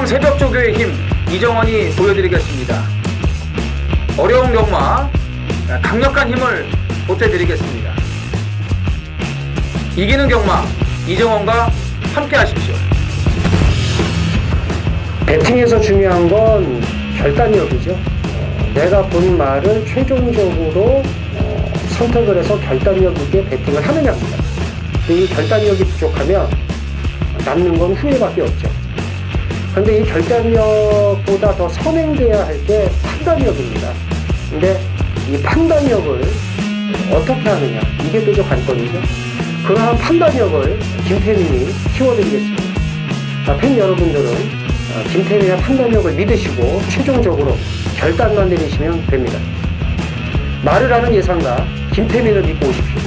기상 새벽 조교의 힘 이정원이 보여드리겠습니다. 어려운 경마 강력한 힘을 보태드리겠습니다. 이기는 경마 이정원과 함께 하십시오. 배팅에서 중요한 건 결단력이죠. 내가 본 말을 최종적으로 선택을 해서 결단력 있게 배팅을 하느냐입니다. 이 결단력이 부족하면 남는 건 후회밖에 없죠. 그런데 이 결단력보다 더 선행돼야 할 게 판단력입니다. 근데 이 판단력을 어떻게 하느냐, 이게 또 관건이죠. 그러한 판단력을 김태민이 키워드리겠습니다. 팬 여러분들은 김태민의 판단력을 믿으시고 최종적으로 결단만 내리시면 됩니다. 말을 하는 예상가 김태민을 믿고 오십시오.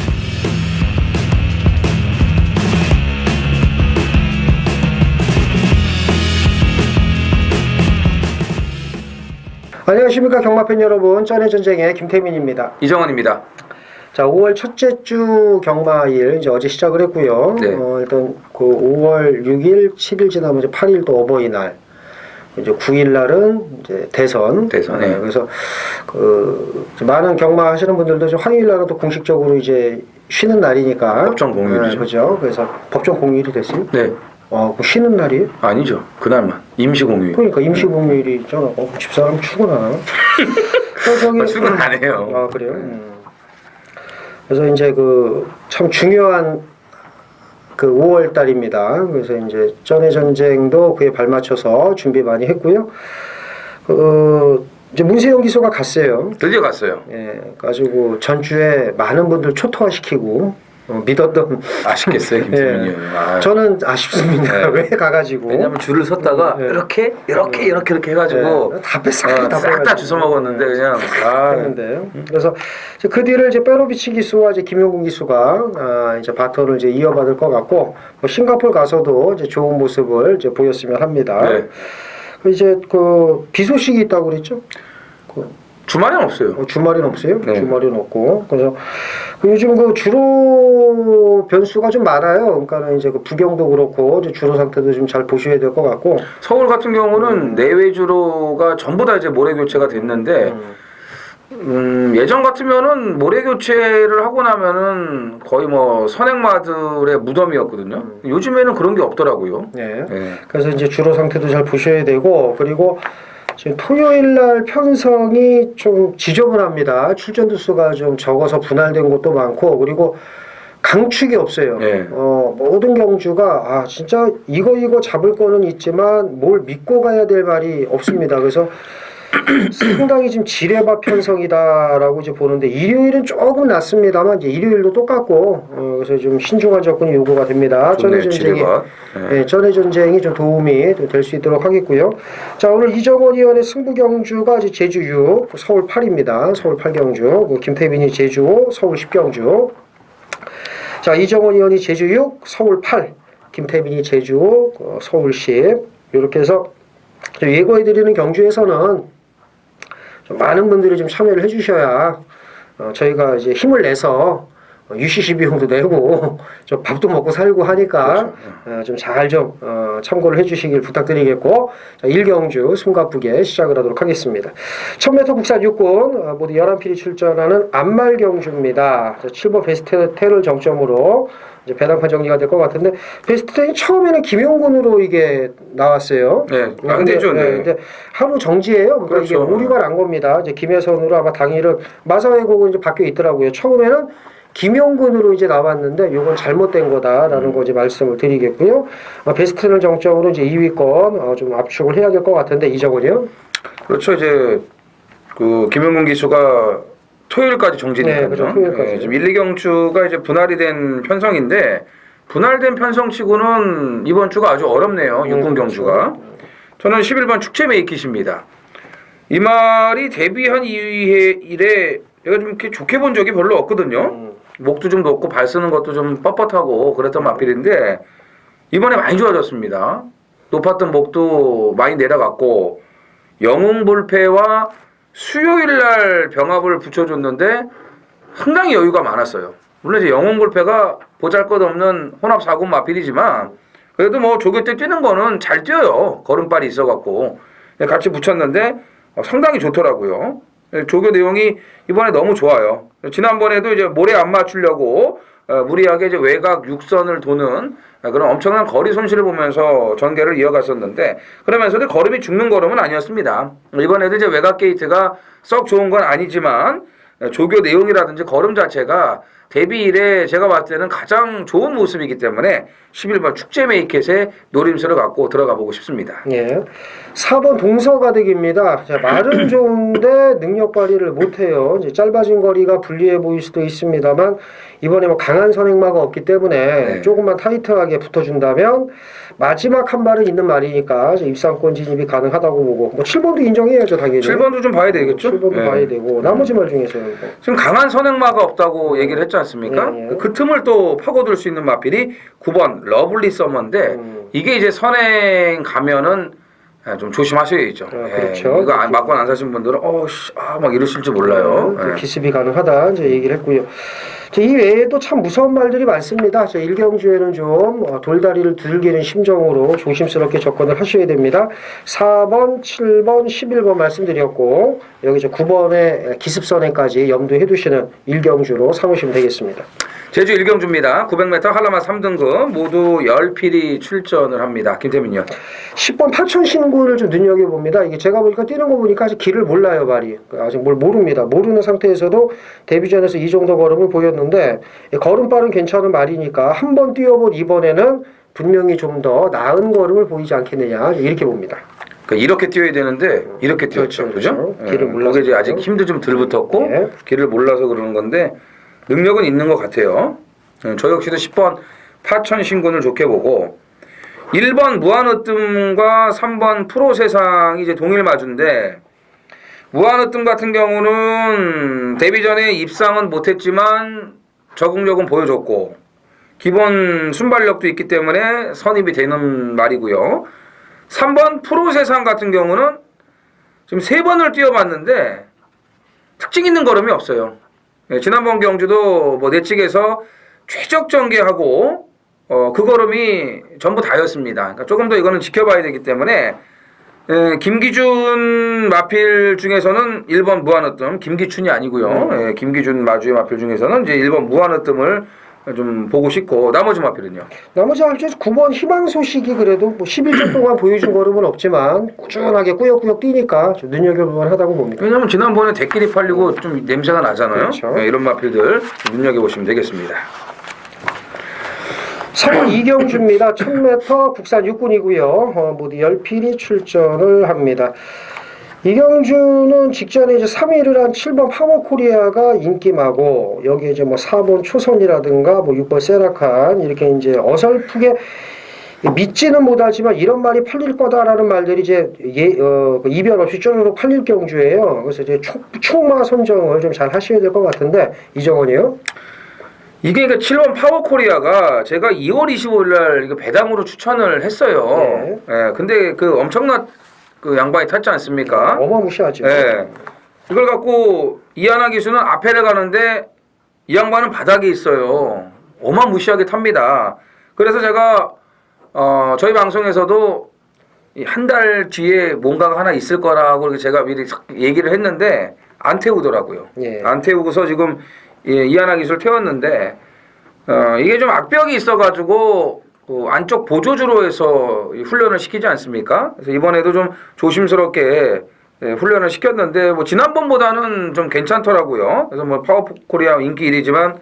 안녕하십니까 경마팬 여러분, 쩐의 전쟁의 김태민입니다. 이정원입니다. 자, 5월 첫째 주 경마일 이제 어제 시작을 했고요. 네. 일단 그 5월 6일, 7일 지나면 이제 8일 또 어버이날, 이제 9일 날은 이제 대선. 네. 그래서 그 많은 경마 하시는 분들도 이제 화요일 날은 또 공식적으로 이제 쉬는 날이니까. 법정 공휴일이죠. 그죠. 그래서 법정 공휴일이 됐어요. 네. 그 쉬는 날이에요? 아니죠. 그날만 임시 공휴일. 그러니까 임시 공휴일이 있잖아. 집사람 출근하나? 출근 안 해요. 아, 그래요? 그래서 이제 그 참 중요한 그 5월 달입니다. 그래서 이제 쩐의 전쟁도 그에 발맞춰서 준비 많이 했고요. 이제 문세영 기수가 갔어요. 드디어 갔어요. 예, 가지고 전주에 많은 분들 초토화시키고 믿었던. 아쉽겠어요, 김태민이. 예, 저는 아쉽습니다. 네. 왜 가가지고? 왜냐면 줄을 섰다가 이렇게 해가지고 다 싹 다 주워 먹었는데 그냥 했는데. 그래서 그 뒤를 이제 페로비치 기수와 이제 김용gun 기수가 이제 바톤을 이제 이어받을 것 같고, 뭐 싱가포르 가서도 이제 좋은 모습을 이제 보였으면 합니다. 네. 이제 그 비 소식이 있다고 그랬죠? 주말엔 없어요. 주말에는 없어요? 네. 주말에는 없고. 그래서 요즘 그 주로 변수가 좀 많아요. 그러니까는 이제 그 부경도 그렇고 이제 주로 상태도 좀 잘 보셔야 될 것 같고. 서울 같은 경우는 내외 주로가 전부 다 이제 모래 교체가 됐는데 예전 같으면은 모래 교체를 하고 나면은 거의 뭐 선행마들의 무덤이었거든요. 요즘에는 그런 게 없더라고요. 네. 네. 그래서 이제 주로 상태도 잘 보셔야 되고, 그리고 지금 토요일 날 편성이 좀 지저분합니다. 출전두 수가 좀 적어서 분할된 곳도 많고, 그리고 강축이 없어요. 네. 모든 경주가 진짜 이거 잡을 거는 있지만 뭘 믿고 가야 될 말이 없습니다. 그래서 상당히 지금 지뢰밭 편성이다라고 이제 보는데, 일요일은 조금 낫습니다만 이제 일요일도 똑같고, 그래서 좀 신중한 접근이 요구가 됩니다. 쩐의 전쟁이, 쩐의 전쟁이 좀 도움이 될 수 있도록 하겠고요. 자, 오늘 이정원 의원의 승부 경주가 이제 제주 6, 서울 8입니다. 서울 8경주, 김태민이 제주 5, 서울 10경주. 자, 이정원 의원이 제주 6, 서울 8, 김태민이 제주 5, 서울 10. 이렇게 해서 예고해드리는 경주에서는 좀 많은 분들이 좀 참여를 해주셔야 저희가 이제 힘을 내서 UCC 비용도 내고 좀 밥도 먹고 살고 하니까 좀 잘 좀 참고를 해주시길 부탁드리겠고, 자, 1경주 숨가쁘게 시작을 하도록 하겠습니다. 1000m 국산 육군 모두 11필이 출전하는 안말 경주입니다. 7번 베스트 10을 정점으로 이제 배당판 정리가 될 것 같은데, 베스트 10이 처음에는 김용군으로 이게 나왔어요. 네, 안 되죠. 네. 이제 하루 정지예요. 그러니까 그렇죠. 이게 오류가 난 겁니다. 이제 김혜선으로 아마 당일은 마사회곡은 이제 바뀌어 있더라고요. 처음에는 김용군으로 이제 나왔는데 요건 잘못된 거다라는 거 이제 말씀을 드리겠고요. 베스트를 정점으로 이제 2위권 좀 압축을 해야 될 것 같은데, 이정원이요? 그렇죠. 이제 그 김용gun 기수가 토요일까지 정지니까요. 네, 그렇죠. 토요일까지. 네, 지금 1, 2경주가 이제 분할이 된 편성인데, 분할된 편성치고는 이번 주가 아주 어렵네요. 육군 경주가. 그렇죠. 저는 11번 축제 메이킷입니다. 이 말이 데뷔한 이래 내가 좀 이렇게 좋게 본 적이 별로 없거든요. 목도 좀 높고 발 쓰는 것도 좀 뻣뻣하고 그랬던 마필인데, 이번에 많이 좋아졌습니다. 높았던 목도 많이 내려갔고, 영웅볼패와 수요일날 병합을 붙여줬는데 상당히 여유가 많았어요. 물론 이제 영웅볼패가 보잘것없는 혼합 4군 마필이지만 그래도 뭐 조교 때 뛰는 거는 잘 뛰어요. 걸음발이 있어갖고 같이 붙였는데 상당히 좋더라고요. 조교 내용이 이번에 너무 좋아요. 지난번에도 이제 모래 안 맞추려고 무리하게 이제 외곽 6선을 도는 그런 엄청난 거리 손실을 보면서 전개를 이어갔었는데 그러면서도 걸음이 죽는 걸음은 아니었습니다. 이번에도 이제 외곽 게이트가 썩 좋은 건 아니지만 조교 내용이라든지 걸음 자체가 데뷔 이래 제가 봤을 때는 가장 좋은 모습이기 때문에 11번 축제 메이켓에 노림수를 갖고 들어가 보고 싶습니다. 예. 4번 동서가득입니다. 자, 말은 좋은데 능력 발휘를 못해요. 이제 짧아진 거리가 불리해 보일 수도 있습니다만 이번에 뭐 강한 선행마가 없기 때문에 네. 조금만 타이트하게 붙어준다면 마지막 한 발은 있는 말이니까 입상권 진입이 가능하다고 보고 뭐 7번도 인정해야죠 당연히. 7번도 좀 봐야 되겠죠? 7번도 네. 봐야 되고 나머지 말 중에서요. 뭐. 지금 강한 선행마가 없다고 얘기를 했지 않습니까? 예, 예. 그 틈을 또 파고들 수 있는 마필이 9번 러블리 서머인데 이게 이제 선행 가면은 좀 조심하셔야죠. 그렇죠. 이거 맞고 안 사신 분들은 막 이러실지 몰라요. 그 기습이 가능하다 이제 얘기를 했고요. 이 외에도 참 무서운 말들이 많습니다. 저 일경주에는 좀 돌다리를 두들기는 심정으로 조심스럽게 접근을 하셔야 됩니다. 4번, 7번, 11번 말씀드렸고 여기 저 9번의 기습선행까지 염두해 두시는 일경주로 삼으시면 되겠습니다. 제주 일경주입니다. 900m 한라마 3등급 모두 10필이 출전을 합니다. 김태민요. 10번 8천 신고를 좀 눈여겨봅니다. 이게 제가 보니까 뛰는 거 보니까 아직 길을 몰라요, 말이. 아직 뭘 모릅니다. 모르는 상태에서도 데뷔전에서 이 정도 걸음을 보였는데 걸음발은 괜찮은 말이니까 한 번 뛰어본 이번에는 분명히 좀 더 나은 걸음을 보이지 않겠느냐 이렇게 봅니다. 그러니까 이렇게 뛰어야 되는데 이렇게 뛰었죠. 그죠? 길을 몰라서. 그게 이제 아직 힘도 좀 덜 붙었고 네. 길을 몰라서 그러는 건데 능력은 있는 것 같아요. 저 역시도 10번 파천 신군을 좋게 보고 1번 무한으뜸과 3번 프로세상이 이제 동일 마주인데 무한으뜸 같은 경우는 데뷔 전에 입상은 못했지만 적응력은 보여줬고 기본 순발력도 있기 때문에 선입이 되는 말이고요. 3번 프로세상 같은 경우는 지금 3번을 뛰어봤는데 특징 있는 걸음이 없어요. 지난번 경주도 뭐 내측에서 최적 전개하고 그 걸음이 전부 다였습니다. 그러니까 조금 더 이거는 지켜봐야 되기 때문에 김기준 마필 중에서는 1번 무한으뜸 김기춘이 아니고요. 김기준 마주의 마필 중에서는 이제 1번 무한으뜸을 좀 보고 싶고 나머지 마필은요. 나머지 할때 9번 희망소식이 그래도 뭐 11주 동안 보여준 걸음은 없지만 꾸준하게 꾸역꾸역 뛰니까 좀 눈여겨볼 하다고 봅니다. 왜냐면 지난번에 대끼리 팔리고 좀 냄새가 나잖아요. 그렇죠. 이런 마필들 눈여겨보시면 되겠습니다. 3번 이경주입니다. 1000m 국산 육군이고요. 모두 10필이 출전을 합니다. 이경주는 직전에 이제 3위를 한 7번 파워코리아가 인기마고 여기에 이제 뭐 4번 초선이라든가 뭐 6번 세라칸 이렇게 이제 어설프게 믿지는 못하지만 이런 말이 팔릴 거다라는 말들이 이제 이변 없이 쭈르륵 팔릴 경주예요. 그래서 이제 충마 선정을 좀 잘 하셔야 될 것 같은데 이정원이요? 이게 그러니까 7번 파워코리아가 제가 2월 25일 날 이거 배당으로 추천을 했어요. 네. 근데 그 엄청난 그 양반이 탔지 않습니까? 어마무시하죠. 네. 이걸 갖고 이하나 기수는 앞에를 가는데 이 양반은 바닥에 있어요. 어마무시하게 탑니다. 그래서 제가 저희 방송에서도 한 달 뒤에 뭔가가 하나 있을 거라고 제가 미리 얘기를 했는데 안 태우더라고요. 예. 안 태우고서 지금 이하나 기수를 태웠는데 이게 좀 악벽이 있어가지고 안쪽 보조주로 해서 훈련을 시키지 않습니까? 그래서 이번에도 좀 조심스럽게 훈련을 시켰는데 뭐 지난번보다는 좀 괜찮더라고요. 그래서 뭐 파워코리아 인기 1위지만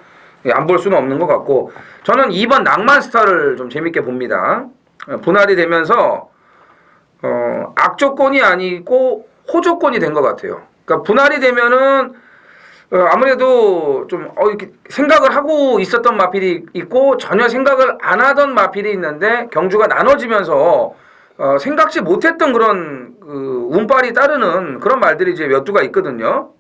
안 볼 수는 없는 것 같고 저는 2번 낭만스타를 좀 재밌게 봅니다. 분할이 되면서 악조건이 아니고 호조건이 된 것 같아요. 그러니까 분할이 되면은 아무래도 좀 이렇게 생각을 하고 있었던 마필이 있고 전혀 생각을 안 하던 마필이 있는데 경주가 나눠지면서 생각지 못했던 그런 운빨이 따르는 그런 말들이 이제 몇 두가 있거든요.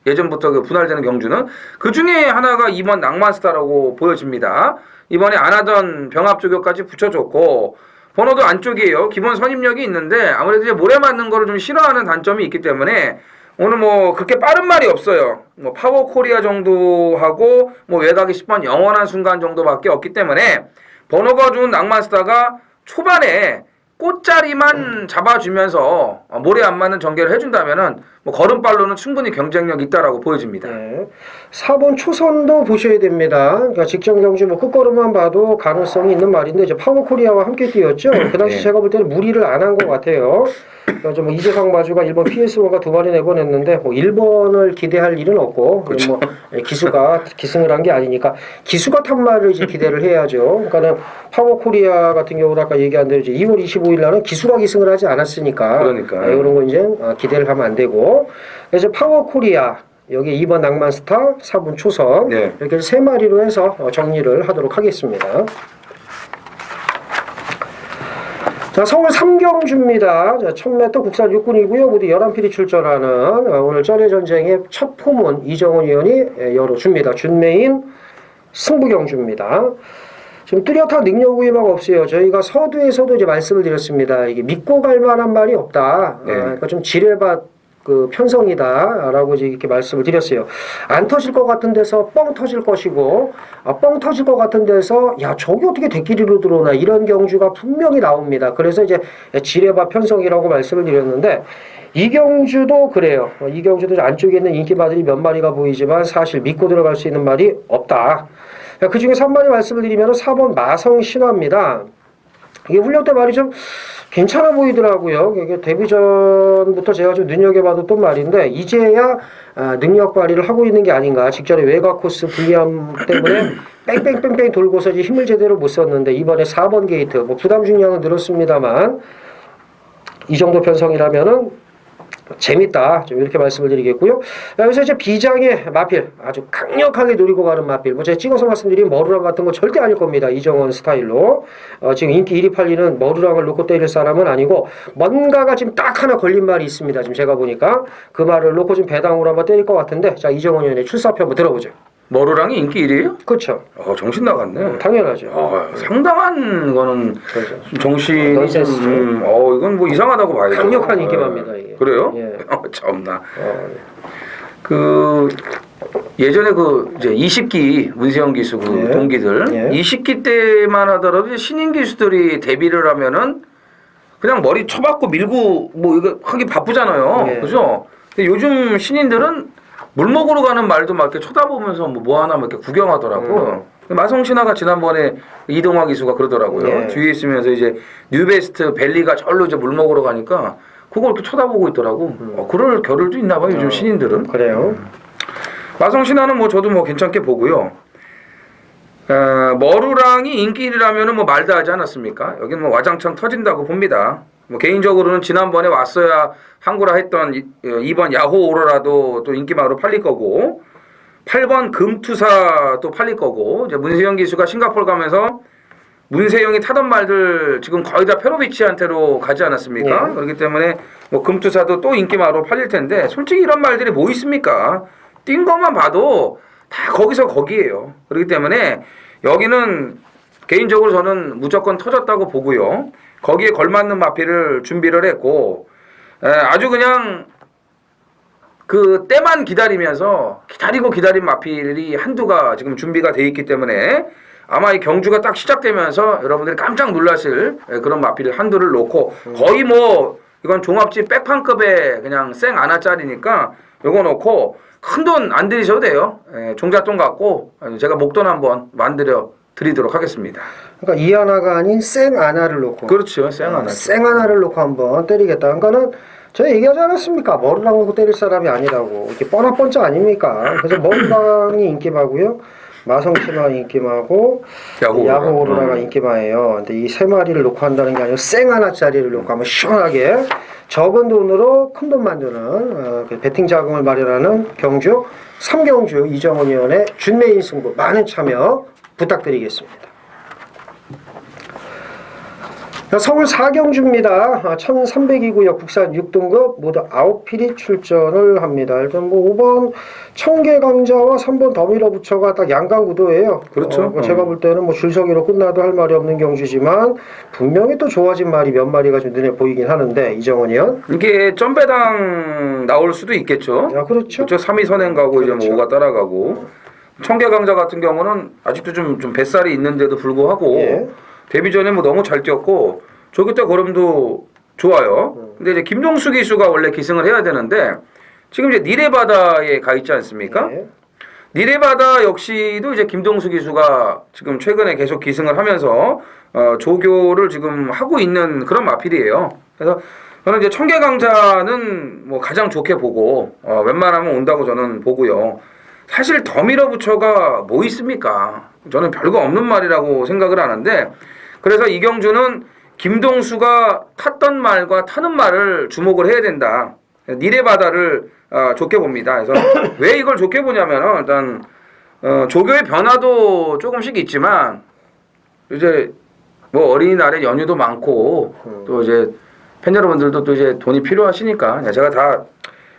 예전부터 그 분할되는 경주는 그 중에 하나가 이번 낭만스타라고 보여집니다. 이번에 안 하던 병합조교까지 붙여줬고 번호도 안쪽이에요. 기본 선입력이 있는데 아무래도 이제 모래 맞는 거를 좀 싫어하는 단점이 있기 때문에 오늘 뭐 그렇게 빠른 말이 없어요. 뭐 파워코리아 정도 하고 뭐 외곽이 10번 영원한 순간 정도밖에 없기 때문에 번호가 좋은 낭만스타가 초반에 꽃자리만 잡아주면서 모래 안 맞는 전개를 해준다면은 뭐 걸음발로는 충분히 경쟁력 있다라고 보여집니다. 네. 4번 초선도 보셔야 됩니다. 그러니까 직전 경주 뭐 끝걸음만 봐도 가능성이 있는 말인데 이제 파워코리아와 함께 뛰었죠. 그 당시 네. 제가 볼 때는 무리를 안 한 것 같아요. 그래서 뭐 이재상 마주가 1번 PS1가 2마리 내보냈는데 뭐 1번을 기대할 일은 없고 그렇죠. 뭐 기수가 기승을 한 게 아니니까 기수가 탄 말을 이제 기대를 해야죠. 그러니까는 파워코리아 같은 경우도 아까 얘기한 대로 이제 2월 25일 날은 기수가 기승을 하지 않았으니까 그러니까. 이런 거 이제 기대를 하면 안 되고 그래서 파워코리아 여기 2번 낭만스타, 4번 초선 네. 이렇게 세 마리로 해서 정리를 하도록 하겠습니다. 자, 서울 삼경주입니다. 자, 1000m 국산 육군이고요. 모두 11필이 출전하는 오늘 쩌레전쟁의 첫 포문 이정훈 의원이 열어줍니다. 준메인 승부경주입니다. 지금 뚜렷한 능력 의막 없어요. 저희가 서두에서도 이제 말씀을 드렸습니다. 이게 믿고 갈 만한 말이 없다. 네. 그러니까 좀 지뢰밭 그 편성이다라고 이제 이렇게 말씀을 드렸어요. 안 터질 것 같은 데서 뻥 터질 것이고, 뻥 터질 것 같은 데서 야 저게 어떻게 대끼리로 들어오나 이런 경주가 분명히 나옵니다. 그래서 이제 지뢰밭 편성이라고 말씀을 드렸는데 이 경주도 그래요. 이 경주도 안쪽에 있는 인기마들이 몇 마리가 보이지만 사실 믿고 들어갈 수 있는 말이 없다. 그 중에 3마리 말씀을 드리면 4번 마성신화입니다. 이게 훈련 때 말이 좀 괜찮아 보이더라고요. 이게 데뷔 전부터 제가 좀 눈여겨봐뒀던 말인데 이제야 능력 발휘를 하고 있는 게 아닌가. 직전에 외곽 코스 불리함 때문에 뺑뺑뺑뺑 돌고서 이제 힘을 제대로 못 썼는데 이번에 4번 게이트 뭐 부담 중량은 늘었습니다만 이 정도 편성이라면은 재밌다. 좀 이렇게 말씀을 드리겠고요. 여기서 이제 비장의 마필 아주 강력하게 노리고 가는 마필. 뭐 제가 찍어서 말씀드린 머루랑 같은 거 절대 아닐 겁니다. 이정원 스타일로. 지금 인기 1위 팔리는 머루랑을 놓고 때릴 사람은 아니고 뭔가가 지금 딱 하나 걸린 말이 있습니다. 지금 제가 보니까 그 말을 놓고 지금 배당으로 한번 때릴 것 같은데 자 이정원 의원의 출사표 한번 들어보죠. 머루랑이 인기 1위에요? 그렇죠. 정신 나갔네. 당연하죠. 상당한 거는 그렇죠. 정신이 넌센스. 이건 뭐 이상하다고 봐야죠. 강력한 인기만입니다. 이게. 그래요? 예. 참나. 그 예전에 그 이제 20기 문세영 기수 그 예. 동기들 예. 20기 때만 하더라도 이제 신인 기수들이 데뷔를 하면은 그냥 머리 쳐박고 밀고 뭐 이거 하기 바쁘잖아요. 예. 그죠? 근데 요즘 신인들은 물 먹으러 가는 말도 막 이렇게 쳐다보면서 뭐 하나 막 이렇게 구경하더라고. 마성신화가 지난번에 이동화 기수가 그러더라고요. 예. 뒤에 있으면서 이제 뉴베스트 벨리가 절로 이제 물 먹으러 가니까 그걸 이렇게 쳐다보고 있더라고. 그럴 겨를도 있나 봐요. 요즘 신인들은. 그래요. 마성신화는 뭐 저도 뭐 괜찮게 보고요. 머루랑이 인기 1위라면은 뭐 말도 하지 않았습니까? 여기는 뭐 와장창 터진다고 봅니다. 뭐 개인적으로는 지난번에 왔어야 항구라 했던 2번 야호 오로라도 또 인기마로 팔릴 거고 8번 금투사 또 팔릴 거고 이제 문세영 기수가 싱가포르 가면서 문세영이 타던 말들 지금 거의 다 페로비치한테로 가지 않았습니까? 네. 그렇기 때문에 뭐 금투사도 또 인기마로 팔릴 텐데 솔직히 이런 말들이 뭐 있습니까? 뛴 것만 봐도 다 거기서 거기에요. 그렇기 때문에 여기는 개인적으로 저는 무조건 터졌다고 보고요. 거기에 걸맞는 마필을 준비를 했고 아주 그냥 그 때만 기다리면서 기다린 마필이 한두가 지금 준비가 돼 있기 때문에 아마 이 경주가 딱 시작되면서 여러분들이 깜짝 놀라실 그런 마필 한두를 놓고 거의 뭐 이건 종합집 백판급의 그냥 생 아나짜리니까 요거 놓고 큰 돈 안 들이셔도 돼요. 종잣돈 갖고 제가 목돈 한번 만들어 드리도록 하겠습니다. 그러니까 이 하나가 아닌 생 하나를 놓고. 그렇죠. 생 하나. 생 하나를 놓고 한번 때리겠다. 그러니까는 제가 얘기하지 않았습니까? 머루랑 놓고 때릴 사람이 아니라고. 이게 뻔뻔쩍 아닙니까? 그래서 머루랑이 인기마고요. 마성신화 인기마고 야호 오로라가 인기마예요. 근데 이 세 마리를 놓고 한다는 게 아니라 생 하나짜리를 놓고 한번 시원하게 적은 돈으로 큰 돈 만드는 배팅 자금을 마련하는 경주 3경주 이정훈 의원의 준메인 승부 많은 참여 부탁드리겠습니다. 서울 4경주입니다. 1302구역 국산 6등급 모두 9필이 출전을 합니다. 일단 뭐 5번 청계강자와 3번 더밀어부처가 딱 양강구도예요. 그렇죠. 제가 볼 때는 뭐 줄서기로 끝나도 할 말이 없는 경주지만 분명히 또 좋아진 말이 몇 마리가 좀 눈에 보이긴 하는데 이정원 의원. 이게 점배당 나올 수도 있겠죠. 그렇죠. 그렇죠. 3위 선행 가고 그렇죠. 이제 뭐 5가 따라가고 청계강자 같은 경우는 아직도 좀 뱃살이 있는데도 불구하고 예. 데뷔전에 뭐 너무 잘 뛰었고 조규태 걸음도 좋아요. 근데 이제 김동수 기수가 원래 기승을 해야 되는데 지금 이제 니레바다에 가 있지 않습니까? 네. 니레바다 역시도 이제 김동수 기수가 지금 최근에 계속 기승을 하면서 조교를 지금 하고 있는 그런 마필이에요. 그래서 저는 이제 청계강자는 뭐 가장 좋게 보고 웬만하면 온다고 저는 보고요. 사실 더 밀어붙여가 뭐 있습니까? 저는 별거 없는 말이라고 생각을 하는데 그래서 이경주는 김동수가 탔던 말과 타는 말을 주목을 해야 된다. 니레바다를 좋게 봅니다. 그래서 왜 이걸 좋게 보냐면은 일단 조교의 변화도 조금씩 있지만 이제 뭐 어린이날에 연휴도 많고 또 이제 팬 여러분들도 또 이제 돈이 필요하시니까 제가 다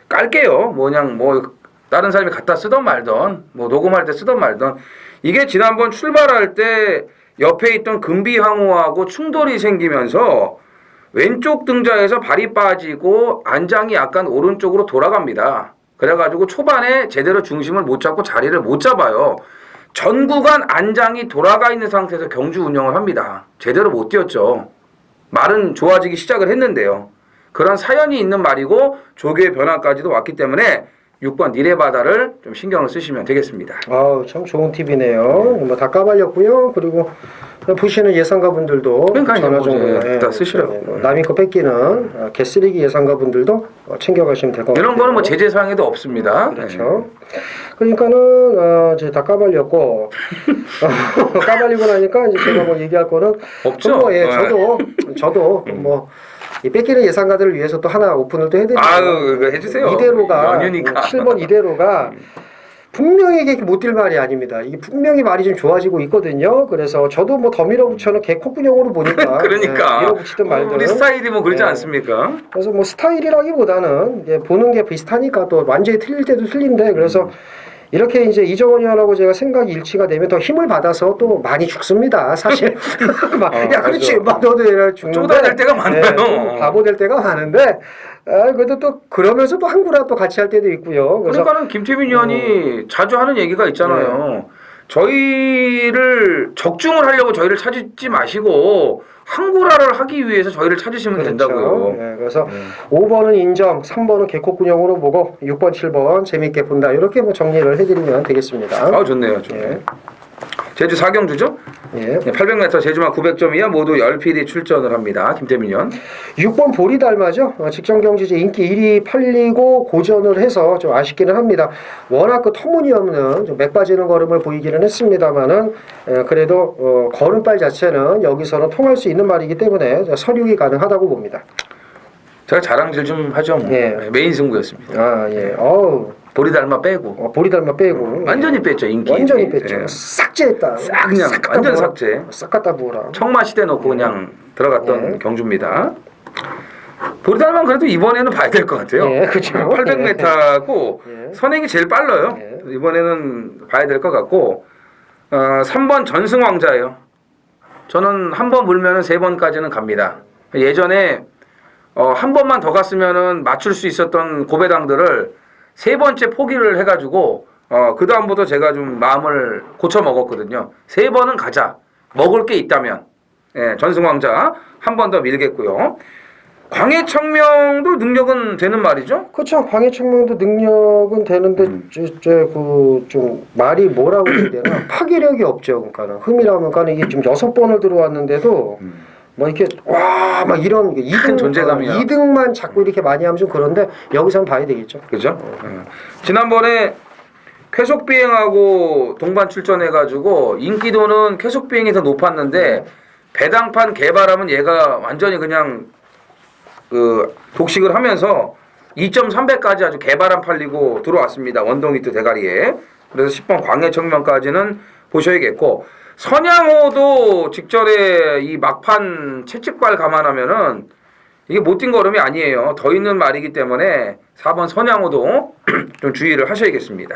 깔게요. 뭐 그냥 뭐 다른 사람이 갖다 쓰던 말던 뭐 녹음할 때 쓰던 말던 이게 지난번 출발할 때 옆에 있던 금비항우하고 충돌이 생기면서 왼쪽 등자에서 발이 빠지고 안장이 약간 오른쪽으로 돌아갑니다. 그래가지고 초반에 제대로 중심을 못 잡고 자리를 못 잡아요. 전 구간 안장이 돌아가 있는 상태에서 경주 운영을 합니다. 제대로 못 뛰었죠. 말은 좋아지기 시작을 했는데요. 그런 사연이 있는 말이고 조교의 변화까지도 왔기 때문에 6번 니레바다를 좀 신경을 쓰시면 되겠습니다. 아우 참 좋은 팁이네요. 뭐 다 까발렸고요. 그리고 보시는 예상가분들도 그러니까요. 전화 뭐 정보 이제 다 쓰시라고. 남이 거 뺏기는 개쓰레기 예상가분들도 챙겨가시면 될 것 같아요. 이런 거는 뭐 제재 사항에도 없습니다. 그렇죠. 그러니까는 이제 다 까발렸고 까발리고 나니까 이제 제가 뭐 얘기할 거는 없죠. 뭐, 예, 저도 뭐. 이 뺏기는 예상가들을 위해서 또 하나 오픈을 또 해드릴게요. 아유, 그거 해주세요. 이대로가 연휴니까. 7번 이대로가 분명히 이게 못 뛸 말이 아닙니다. 이게 분명히 말이 좀 좋아지고 있거든요. 그래서 저도 뭐 더 밀어붙여는 개 콧구녕으로 보니까 그러니까 밀어붙이던 말들은 우리 스타일이 뭐 그러지 네. 않습니까? 그래서 뭐 스타일이라기보다는 이제 보는 게 비슷하니까 또 완전히 틀릴 때도 틀린데 그래서 이렇게 이제 이정원 의원하고 제가 생각이 일치가 되면 더 힘을 받아서 또 많이 죽습니다. 사실 막, 야 그렇지 막 너도 이래 죽는데 쪼다될 때가 많아요. 좀 바보 될 때가 많은데 그래도 또 그러면서 또 한구라 또 같이 할 때도 있고요. 그래서 그러니까는 김태민 의원이 자주 하는 얘기가 있잖아요. 저희를 적중을 하려고 저희를 찾지 마시고 항구라를 하기 위해서 저희를 찾으시면 된다고요. 네, 그래서 5번은 인정, 3번은 개코군형으로 보고 6번, 7번 재밌게 본다. 이렇게 뭐 정리를 해드리면 되겠습니다. 아 좋네요. 좋네요. 제주 4경주죠? 예. 800m 제주만 900점 이하 모두 10필이 출전을 합니다. 김태민 의원. 6번 볼이 닮아죠. 직전 경주제 인기 1위 팔리고 고전을 해서 좀 아쉽기는 합니다. 워낙 그 터무니없는 좀 맥 빠지는 걸음을 보이기는 했습니다만은 그래도 걸음발 자체는 여기서는 통할 수 있는 말이기 때문에 설육이 가능하다고 봅니다. 제가 자랑질 좀 하죠. 뭐. 예. 메인 승부였습니다. 아 예. 어우. 보리 닮아 빼고. 볼이 닮아 빼고. 완전히 뺐죠 인기. 완전히 뺐죠. 예. 삭제했다. 싹 그냥 갖다 완전 부어라. 삭제. 싹 갖다 부어라. 청마 시대 놓고 그냥 들어갔던 예. 경주입니다. 보리 닮으면 그래도 이번에는 봐야 될 것 같아요. 예, 그렇죠. 800m고 예. 선행이 제일 빨라요. 예. 이번에는 봐야 될 것 같고 3번 전승왕자예요. 저는 한 번 물면은 3번까지는 갑니다. 예전에 한 번만 더 갔으면은 맞출 수 있었던 고배당들을 3번째 포기를 해가지고 그 다음부터 제가 좀 마음을 고쳐 먹었거든요. 3번은 가자. 먹을 게 있다면 전승왕자 한 번 더 밀겠고요. 광해청명도 능력은 되는 말이죠. 그렇죠. 광해청명도 능력은 되는데 좀 말이 뭐라고 해야 되나 파괴력이 없죠. 그러니까는 흠이라면까는 이게 지금 6번을 들어왔는데도 뭐 이렇게 와 막 이런 2등 존재감이야. 2등만 자꾸 이렇게 많이 하면 좀 그런데 여기서 한번 봐야 되겠죠. 그죠? 지난번에 쾌속 비행하고 동반 출전해가지고 인기도는 쾌속 비행이 더 높았는데 배당판 개발하면 얘가 완전히 그냥 그 독식을 하면서 2.3배까지 아주 개발안 팔리고 들어왔습니다. 원동이트 대가리에. 그래서 10번 광해청명까지는 보셔야겠고 선양호도 직전에 이 막판 채찍발 감안하면은 이게 못 뛴 걸음이 아니에요. 더 있는 말이기 때문에 4번 선양호도 좀 주의를 하셔야겠습니다.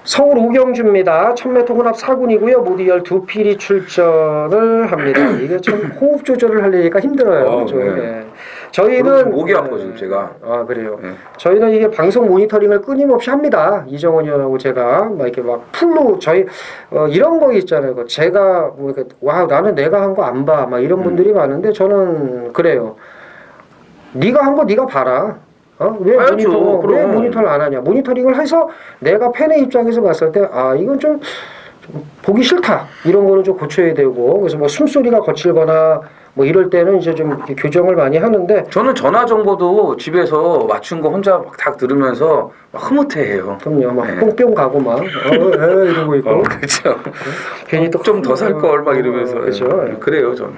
서울 오경주입니다. 1000m 혼합 4군이고요. 모두 12필이 출전을 합니다. 이게 참 호흡 조절을 하려니까 힘들어요. 그렇죠? 네. 예. 저희는 목이 아파 지금 제가. 아 그래요. 네. 저희는 이게 방송 모니터링을 끊임없이 합니다. 이정원 의원하고 제가 막 이렇게 막 풀로 저희 이런 거 있잖아요. 제가 뭐 이렇게 와 나는 내가 한 거 안 봐. 막 이런 분들이 많은데 저는 그래요. 네가 한 거 네가 봐라. 왜 봐야죠, 왜 그럼. 모니터를 안 하냐? 모니터링을 해서 내가 팬의 입장에서 봤을 때 아 이건 좀 보기 싫다. 이런 거는 좀 고쳐야 되고 그래서 뭐 숨소리가 거칠거나 뭐 이럴 때는 이제 좀 이렇게 교정을 많이 하는데 저는 전화 정보도 집에서 맞춘 거 혼자 막 다 들으면서 막 흐뭇해해요. 그럼요. 막 네. 뿅뿅 가고 막 이러고 있고 그렇죠. 괜히 또 좀 더 살 걸 막 이러면서. 그렇죠. 그래요, 전.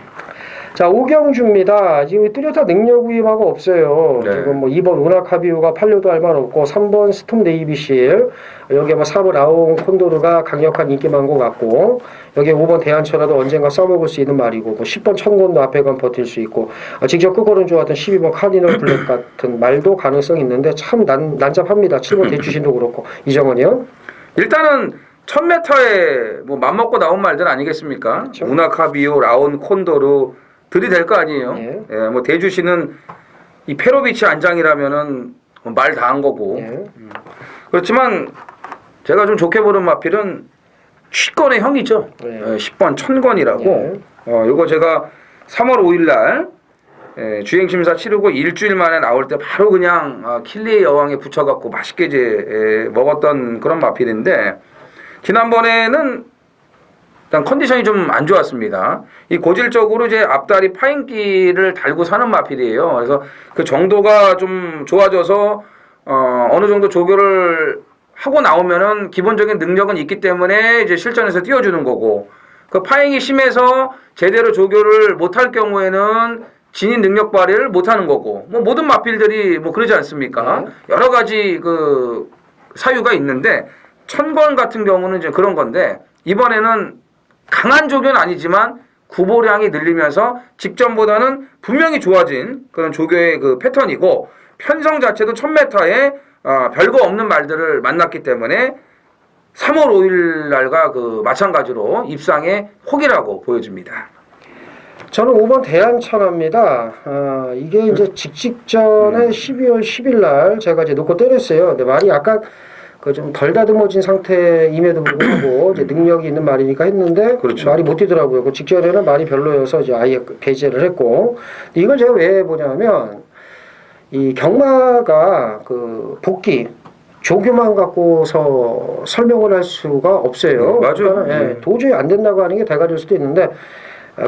자 오경주입니다. 지금 뚜렷한 능력 위임하고 없어요. 네. 지금 뭐 2번 우나카비우가 팔려도 할 말 없고 3번 스톰 네이비실 여기에 뭐 4번 라옹 콘도르가 강력한 인기만 것 같고 여기에 5번 대한처라도 언젠가 써먹을 수 있는 말이고 뭐 10번 천곤도 앞에 건 버틸 수 있고 직접 끝걸음 좋았던 12번 카디널 블랙 같은 말도 가능성이 있는데 참 난잡합니다. 7번 대주신도 그렇고 이정원이요? 일단은 1000m에 뭐 맘먹고 나온 말들 아니겠습니까? 그렇죠. 우나카비오, 라온, 콘도르 들이댈 거 아니에요. 예. 예, 뭐 대주시는 이 페로비치 안장이라면은 말 다 한 거고. 예. 그렇지만 제가 좀 좋게 보는 마필은 취권의 형이죠. 예. 10번 천권이라고. 예. 이거 제가 3월 5일 날 주행 심사 치르고 일주일 만에 나올 때 바로 그냥 킬리의 여왕에 붙여갖고 맛있게 이제 먹었던 그런 마필인데 지난번에는 일단 컨디션이 좀 안 좋았습니다. 이 고질적으로 이제 앞다리 파인기를 달고 사는 마필이에요. 그래서 그 정도가 좀 좋아져서 어느 정도 조교를 하고 나오면은 기본적인 능력은 있기 때문에 이제 실전에서 띄워주는 거고 그 파행이 심해서 제대로 조교를 못할 경우에는 진입 능력 발휘를 못하는 거고 뭐 모든 마필들이 뭐 그러지 않습니까? 여러 가지 그 사유가 있는데 천권 같은 경우는 이제 그런 건데 이번에는 강한 조교는 아니지만 구보량이 늘리면서 직전보다는 분명히 좋아진 그런 조교의 그 패턴이고 편성 자체도 1000m에 별거 없는 말들을 만났기 때문에 3월 5일 날과 그 마찬가지로 입상에 혹이라고 보여집니다. 저는 5번 대한천하입니다. 이게 이제 직전에 12월 10일 날 제가 이제 놓고 때렸어요. 근데 말이 약간 그 좀 덜 다듬어진 상태임에도 불구하고 이제 능력이 있는 말이니까 했는데 그렇죠. 말이 못 뛰더라고요. 그 직전에는 말이 별로여서 이제 아예 배제를 했고 이걸 제가 왜 보냐면 이 경마가 그 복귀 조교만 갖고서 설명을 할 수가 없어요. 맞아요. 그러니까 도저히 안 된다고 하는 게 대가리일 수도 있는데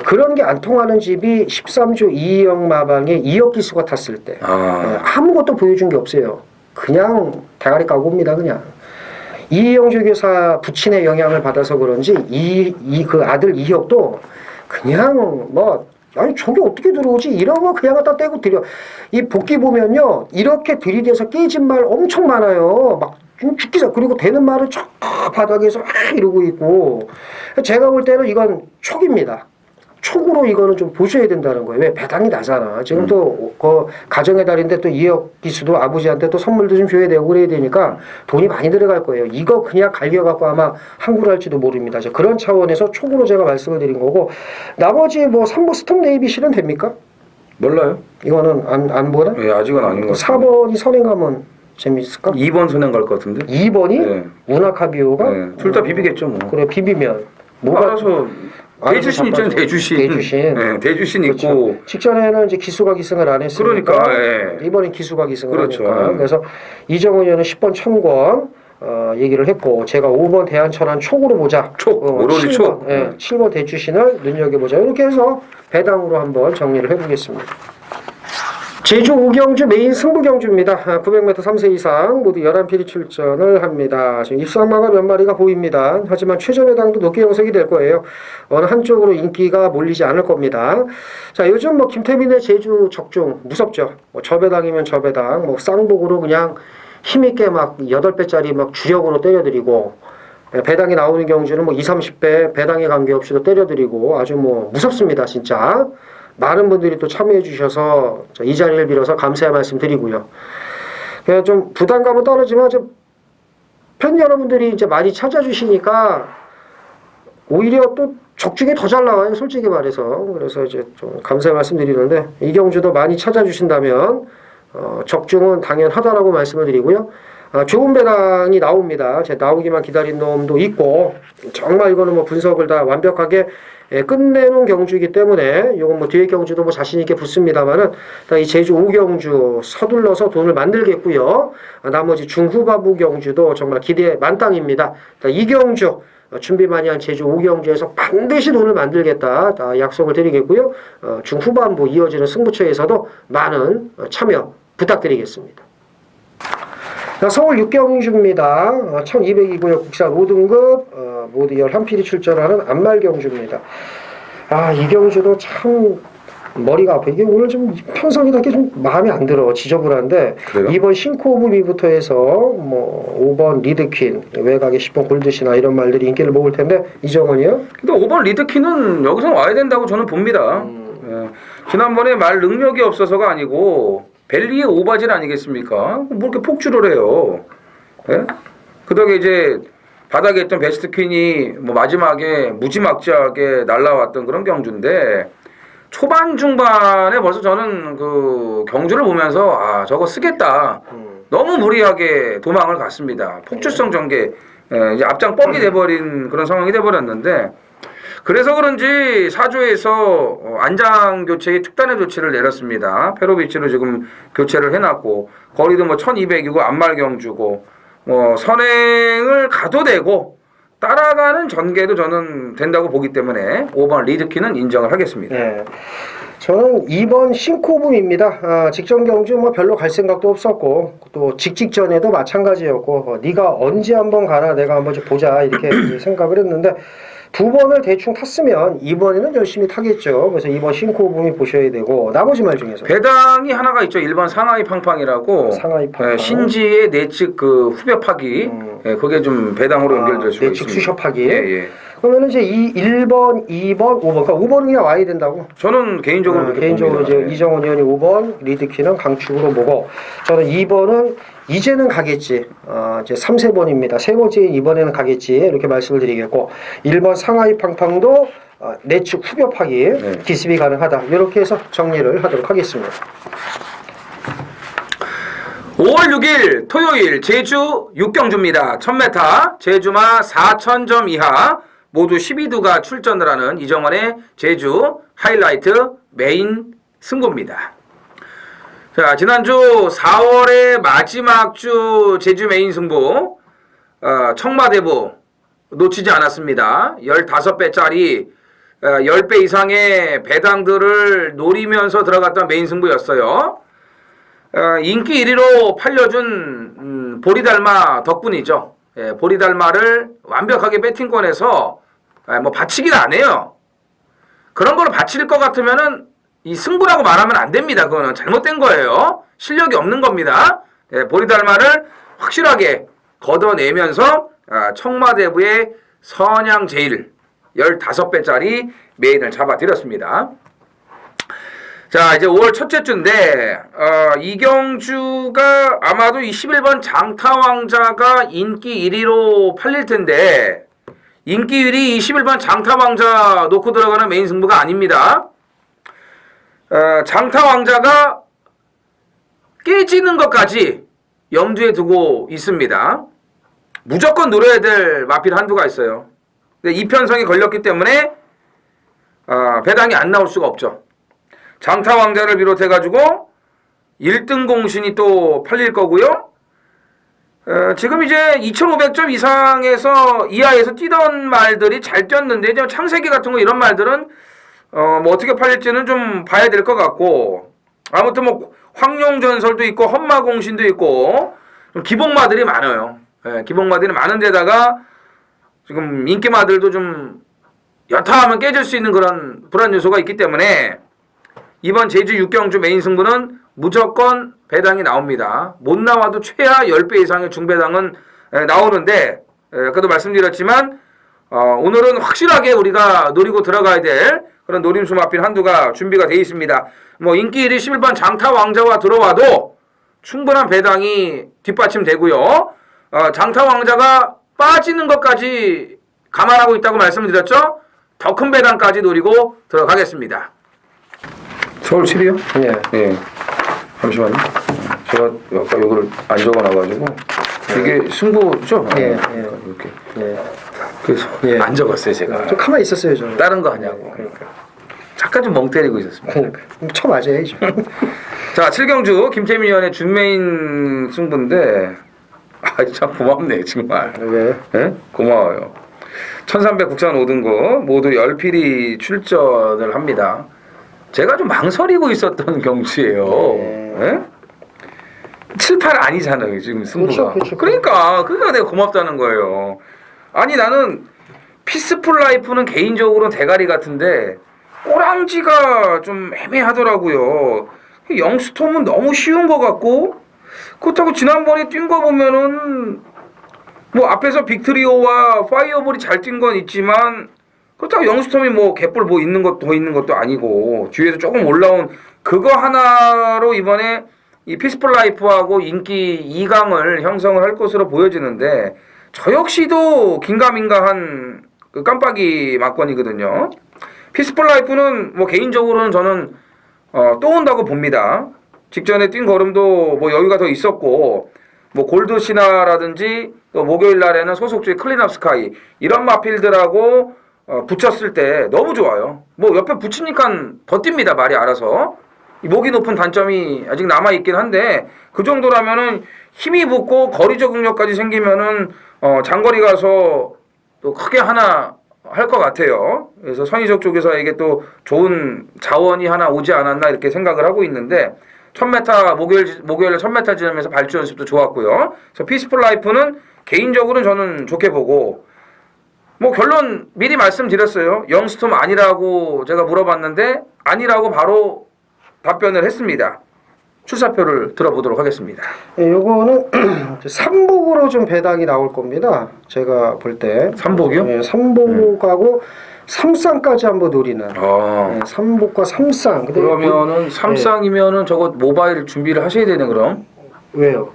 그런 게 안 통하는 집이 13조 이영 마방에 2억 기수가 탔을 때 아무것도 보여준 게 없어요. 그냥 대가리 까고 옵니다. 그냥 이영 조교사 부친의 영향을 받아서 그런지 그 아들 이혁도 그냥 뭐 아니 저게 어떻게 들어오지 이런 거 그냥 갖다 떼고 들여 이 복귀 보면요 이렇게 들이대서 깨진 말 엄청 많아요. 막 죽기자 그리고 되는 말은 저 바닥에서 이러고 있고 제가 볼 때는 이건 촉입니다. 촉으로 이거는 좀 보셔야 된다는 거예요. 왜 배당이 나잖아. 지금 또 그 가정의 달인데 또 이혁 기수도 아버지한테 또 선물도 좀 줘야 되고 그래야 되니까 돈이 많이 들어갈 거예요. 이거 그냥 갈겨갖고 아마 항구를 할지도 모릅니다. 그런 차원에서 촉으로 제가 말씀을 드린 거고 나머지 뭐 3번 스톰 네이비실은 됩니까? 몰라요. 이거는 안 보나? 예, 아직은 아닌 것 같아요. 4번이 선행하면 재밌을까? 2번 선행 갈 것 같은데. 2번이 네. 우나카비오가 둘 다 비비겠죠 뭐. 그래 비비면 뭐가 알아서 대주신 있잖아요. 대주신. 네, 대주신 그렇죠. 있고. 직전에는 이제 기수가 기승을 안 했으니까 그러니까, 이번엔 기수가 기승을 그렇죠. 하니까 그래서 이정은 의원은 10번 천권 얘기를 했고 제가 5번 대한천안 촉으로 보자. 촉, 오로지 7번, 촉. 7번 대주신을 눈여겨보자. 이렇게 해서 배당으로 한번 정리를 해보겠습니다. 제주 오경주 메인 승부경주입니다. 900m 3세 이상 모두 11필이 출전을 합니다. 지금 입상마가 몇 마리가 보입니다. 하지만 최저 배당도 높게 형성이 될 거예요. 어느 한쪽으로 인기가 몰리지 않을 겁니다. 자, 요즘 뭐 김태민의 제주 적중 무섭죠. 뭐 저배당이면 저배당, 뭐 쌍복으로 그냥 힘있게 막 8배짜리 막 주력으로 때려드리고 배당이 나오는 경주는 뭐 20, 30배 배당에 관계없이도 때려드리고 아주 뭐 무섭습니다. 진짜. 많은 분들이 또 참여해 주셔서 이 자리를 빌어서 감사의 말씀 드리고요. 그냥 좀 부담감은 떨어지만 팬 여러분들이 이제 많이 찾아주시니까 오히려 또 적중이 더 잘 나와요, 솔직히 말해서. 그래서 이제 좀 감사의 말씀드리는데 이경주도 많이 찾아주신다면 적중은 당연하다라고 말씀을 드리고요. 좋은 배당이 나옵니다. 제 나오기만 기다린 놈도 있고 정말 이거는 뭐 분석을 다 완벽하게 끝내놓은 경주이기 때문에 이건 뭐 뒤에 경주도 뭐 자신 있게 붙습니다만은 이 제주 5경주 서둘러서 돈을 만들겠고요. 나머지 중후반부 경주도 정말 기대 만땅입니다. 이 경주 준비 많이 한 제주 5경주에서 반드시 돈을 만들겠다 약속을 드리겠고요. 중후반부 이어지는 승부처에서도 많은 참여 부탁드리겠습니다. 서울 6경주입니다. 1200이고요. 국산 5등급 모두 11필이 출전하는 안말경주입니다. 이 경주도 참 머리가 아파. 이게 오늘 좀 편성이 이렇게 좀 마음에 안 들어. 지저분한데 그래요? 2번 신코브미부터 해서 뭐 5번 리드퀸, 외곽의 10번 골드시나 이런 말들이 인기를 먹을 텐데 이정원이요? 근데 5번 리드키는 여기서 와야 된다고 저는 봅니다. 예. 지난번에 말 능력이 없어서가 아니고 벨리의 오바질 아니겠습니까? 뭐 이렇게 폭주를 해요. 예? 그 덕에 이제 바닥에 있던 베스트 퀸이 뭐 마지막에 무지막지하게 날라왔던 그런 경주인데 초반 중반에 벌써 저는 그 경주를 보면서 저거 쓰겠다. 너무 무리하게 도망을 갔습니다. 폭주성 전개 이제 앞장 뻑이 돼버린 그런 상황이 돼버렸는데 그래서 그런지 사조에서 안장 교체의 특단의 조치를 내렸습니다. 페로비치로 지금 교체를 해놨고 거리도 뭐 1200이고 안말경주고 뭐 선행을 가도 되고 따라가는 전개도 저는 된다고 보기 때문에 5번 리드키는 인정을 하겠습니다. 네. 저는 2번 신코브입니다. 직전 경주 뭐 별로 갈 생각도 없었고 또 직전에도 마찬가지였고 네가 언제 한번 가나 내가 한번 좀 보자 이렇게 생각을 했는데 두 번을 대충 탔으면 이번에는 열심히 타겠죠. 그래서 2번 신코브미 보셔야 되고 나머지 말 중에서 배당이 하나가 있죠. 1번 상하이 팡팡이라고 상하이 팡팡. 신지의 내측 그 후벼 파기 그게 좀 배당으로 연결될 수가 내측 있습니다. 수셔 파기. 예. 그러면은 이제 1번, 2번, 5번. 그러니까 5번은 그냥 와야 된다고. 저는 개인적으로 그렇게 개인적으로 봅니다. 이제 이정원 의원이 5번, 리드키는 강축으로 보고 저는 2번은 이제는 가겠지. 이제 3, 4번입니다. 세 번째인 이번에는 가겠지. 이렇게 말씀을 드리겠고 1번 상하이 팡팡도 내측 후벼 파기 기습이 가능하다. 이렇게 해서 정리를 하도록 하겠습니다. 5월 6일 토요일 제주 6경주입니다. 1000m 제주마 4000점 이하 모두 12두가 출전을 하는 이정원의 제주 하이라이트 메인 승부입니다. 자, 지난주 4월의 마지막 주 제주 메인 승부 청마대부 놓치지 않았습니다. 15배짜리 10배 이상의 배당들을 노리면서 들어갔던 메인 승부였어요. 인기 1위로 팔려준 보리달마 덕분이죠. 보리달마를 완벽하게 배팅권에서 뭐 바치기를 안 해요. 그런 걸 바칠 것 같으면은 이 승부라고 말하면 안 됩니다. 그거는 잘못된 거예요. 실력이 없는 겁니다. 보리달마를 확실하게 걷어내면서 청마대부의 선양제일 15배짜리 메인을 잡아드렸습니다. 자, 이제 5월 첫째 주인데 이경주가 아마도 21번 장타왕자가 인기 1위로 팔릴 텐데 인기 1위 21번 장타왕자 놓고 들어가는 메인 승부가 아닙니다. 장타왕자가 깨지는 것까지 염두에 두고 있습니다. 무조건 노려야 될 마필 한두가 있어요. 근데 이편성이 걸렸기 때문에 배당이 안 나올 수가 없죠. 장타왕자를 비롯해가지고 1등 공신이 또 팔릴 거고요. 지금 이제 2500점 이하에서 뛰던 말들이 잘 뛰었는데 창세기 같은 거 이런 말들은 뭐 어떻게 팔릴지는 좀 봐야 될 것 같고 아무튼 뭐 황룡전설도 있고 험마공신도 있고 좀 기복마들이 많아요. 기복마들이 많은 데다가 지금 인기마들도 좀 여타하면 깨질 수 있는 그런 불안 요소가 있기 때문에 이번 제주 6경주 메인 승부는 무조건 배당이 나옵니다. 못 나와도 최하 10배 이상의 중배당은 나오는데 아까도 말씀드렸지만 오늘은 확실하게 우리가 노리고 들어가야 될 그런 노림수 마필 한두가 준비가 되어 있습니다. 뭐 인기 1위 11번 장타왕자와 들어와도 충분한 배당이 뒷받침되고요. 장타왕자가 빠지는 것까지 감안하고 있다고 말씀드렸죠. 더 큰 배당까지 노리고 들어가겠습니다. 서울 7위요? 예. 예. 잠시만요. 제가 아까 이걸 안 적어놔가지고 이게 승부죠? 예, 이렇게. 예. 그래서 예. 안 적었어요 제가. 좀 가만히 있었어요, 저는. 다른 거 하냐고. 그러니까. 잠깐 좀 멍 때리고 있었습니다. 그러니까. 쳐맞아야죠. 자, 7경주 김태민 위원의 준메인 승부인데 참 고맙네 정말. 왜? 예? 고마워요. 1300 국산 5등급 모두 10필이 출전을 합니다. 제가 좀 망설이고 있었던 경주예요. 예? 7, 8 아니잖아요 지금 승부가. 그렇죠. 그러니까 내가 고맙다는 거예요. 아니 나는 피스풀 라이프는 개인적으로는 대가리 같은데 꼬랑지가 좀 애매하더라고요. 영스톰은 너무 쉬운 것 같고 그렇다고 지난번에 뛴 거 보면은 뭐 앞에서 빅트리오와 파이어볼이 잘 뛴 건 있지만 그렇다고 영스톰이 뭐 갯볼 뭐 있는 것도 더 있는 것도 아니고 뒤에서 조금 올라온 그거 하나로 이번에 이 피스풀 라이프하고 인기 2강을 형성을 할 것으로 보여지는데 저 역시도 긴가민가한 그 깜빡이 막건이거든요. 피스풀 라이프는 뭐 개인적으로는 저는 또 온다고 봅니다. 직전에 뛴 걸음도 뭐 여유가 더 있었고 뭐 골드 시나라든지 또 목요일 날에는 소속주의 클린업 스카이 이런 마필드라고 붙였을 때 너무 좋아요. 뭐 옆에 붙이니까 더 뜁니다. 말이 알아서. 이 목이 높은 단점이 아직 남아 있긴 한데 그 정도라면은 힘이 붙고 거리 적응력까지 생기면은 장거리 가서 또 크게 하나 할 것 같아요. 그래서 선희적 쪽에서 이게 또 좋은 자원이 하나 오지 않았나 이렇게 생각을 하고 있는데 1000m 목요일에 1000m 지나면서 발주 연습도 좋았고요. 그래서 피스풀 라이프는 개인적으로는 저는 좋게 보고 뭐 결론 미리 말씀드렸어요. 영스톰 아니라고 제가 물어봤는데 아니라고 바로 답변을 했습니다. 출사표를 들어보도록 하겠습니다. 예, 요거는 삼복으로 좀 배당이 나올 겁니다. 제가 볼 때. 삼복이요? 예, 삼복하고 삼쌍까지 한번 노리는. 예, 삼복과 삼쌍. 근데 그러면은 삼쌍이면은 저거 모바일 준비를 하셔야 되네 그럼. 왜요?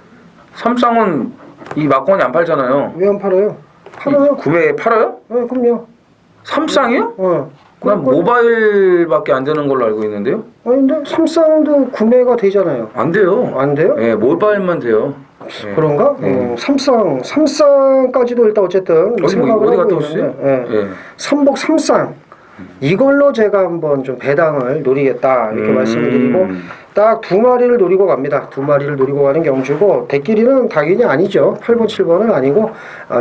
삼쌍은 이 막건이 안 팔잖아요. 왜 안 팔아요? 팔아요. 구매에 팔아요? 네, 그럼요. 삼쌍이요? 난 모바일밖에 안 되는 걸로 알고 있는데요. 아니 근데 삼쌍도 구매가 되잖아요. 안 돼요. 안 돼요? 네, 모바일만 돼요. 네. 그런가? 삼쌍까지도 일단 어쨌든 어디 생각을 어디 하고 갔다 오셨어요? 있는데, 예. 네. 삼복 삼쌍 이걸로 제가 한번 좀 배당을 노리겠다 이렇게 말씀을 드리고 딱 2마리를 노리고 갑니다. 2마리를 노리고 가는 경주고 대끼리는 당연히 아니죠. 8번 7번은 아니고